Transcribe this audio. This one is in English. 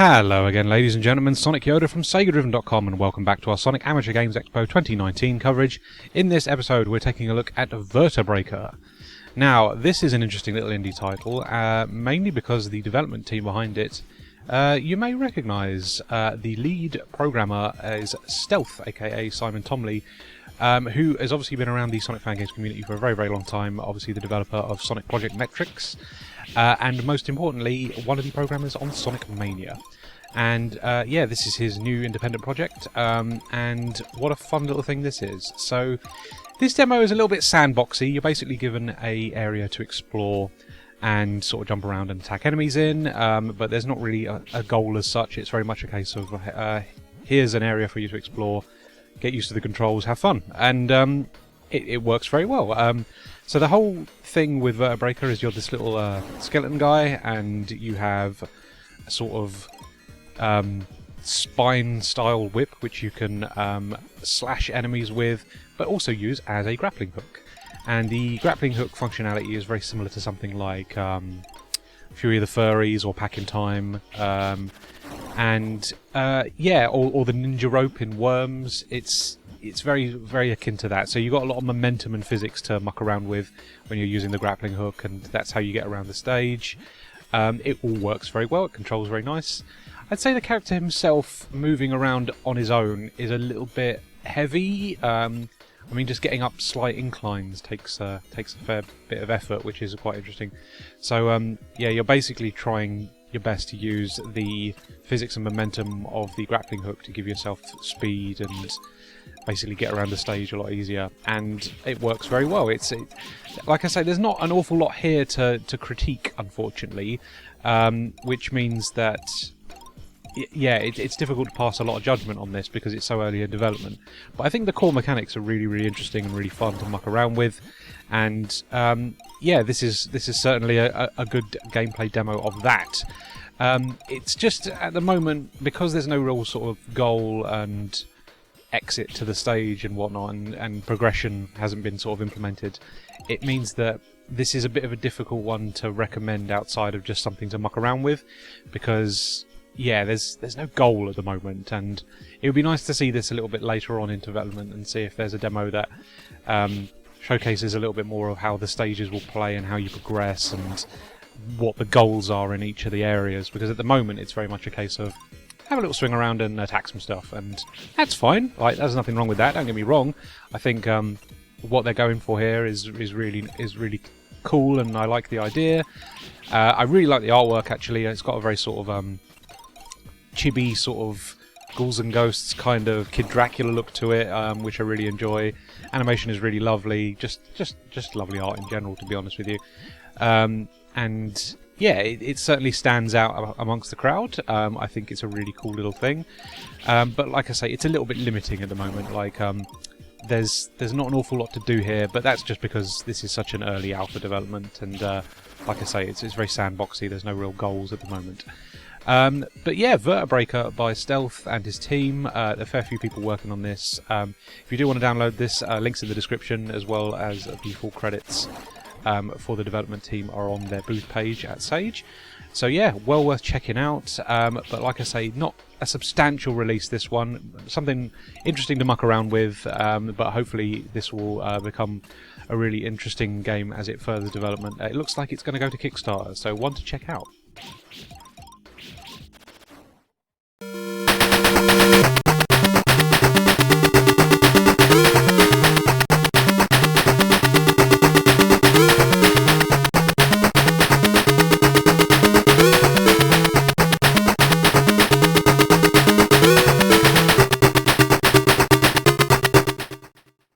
Hello again, ladies and gentlemen, Sonic Yoda from SEGADriven.com, and welcome back to our Sonic Amateur Games Expo 2019 coverage. In this episode, we're taking a look at Vertebreaker. Now, this is an interesting little indie title, mainly because the development team behind it, you may recognise. The lead programmer is Stealth, aka Simon Tomley, who has obviously been around the Sonic fan games community for a very, very long time, obviously the developer of Sonic Project Metrics, and most importantly, one of the programmers on Sonic Mania. And yeah, this is his new independent project, and what a fun little thing this is. So, this demo is a little bit sandboxy. You're basically given an area to explore and sort of jump around and attack enemies in, but there's not really a goal as such. It's very much a case of, here's an area for you to explore, get used to the controls, have fun, and it works very well. So the whole thing with Vertebreaker is you're this little skeleton guy, and you have a sort of spine-style whip which you can slash enemies with, but also use as a grappling hook. And the grappling hook functionality is very similar to something like Fury of the Furries or Pack in Time, and yeah, or the ninja rope in Worms. It's very, very akin to that. So you've got a lot of momentum and physics to muck around with when you're using the grappling hook, and that's how you get around the stage. It all works very well. It controls very nice. I'd say the character himself moving around on his own is a little bit heavy. I mean, just getting up slight inclines takes a fair bit of effort, which is quite interesting. So yeah, you're basically trying your best to use the physics and momentum of the grappling hook to give yourself speed and basically get around the stage a lot easier, and it works very well. Like I say, there's not an awful lot here to critique, unfortunately, which means that yeah, it's difficult to pass a lot of judgment on this because it's so early in development. But I think the core mechanics are really, really interesting and really fun to muck around with, and yeah, this is certainly a good gameplay demo of that. It's just at the moment, because there's no real sort of goal and exit to the stage and whatnot, and progression hasn't been sort of implemented, it means that this is a bit of a difficult one to recommend outside of just something to muck around with, because yeah, there's no goal at the moment, and it would be nice to see this a little bit later on in development and see if there's a demo that showcases a little bit more of how the stages will play and how you progress and what the goals are in each of the areas, because at the moment it's very much a case of have a little swing around and attack some stuff, and that's fine. Like, there's nothing wrong with that, don't get me wrong. I think what they're going for here is really cool, and I like the idea. I really like the artwork, actually. It's got a very sort of chibi sort of ghouls and ghosts kind of Kid Dracula look to it, which I really enjoy. Animation is really lovely, just lovely art in general, to be honest with you. And yeah, it certainly stands out amongst the crowd. I think it's a really cool little thing. But like I say, it's a little bit limiting at the moment. Like, there's not an awful lot to do here, but that's just because this is such an early alpha development, and like I say, it's very sandboxy. There's no real goals at the moment. But yeah, Vertebreaker by Stealth and his team. There are a fair few people working on this. If you do want to download this, links in the description, as well as the full credits for the development team are on their booth page at Sage. So yeah, well worth checking out. But like I say, not a substantial release, this one. Something interesting to muck around with, but hopefully this will become a really interesting game as it furthers development. It looks like it's going to go to Kickstarter, so one to check out.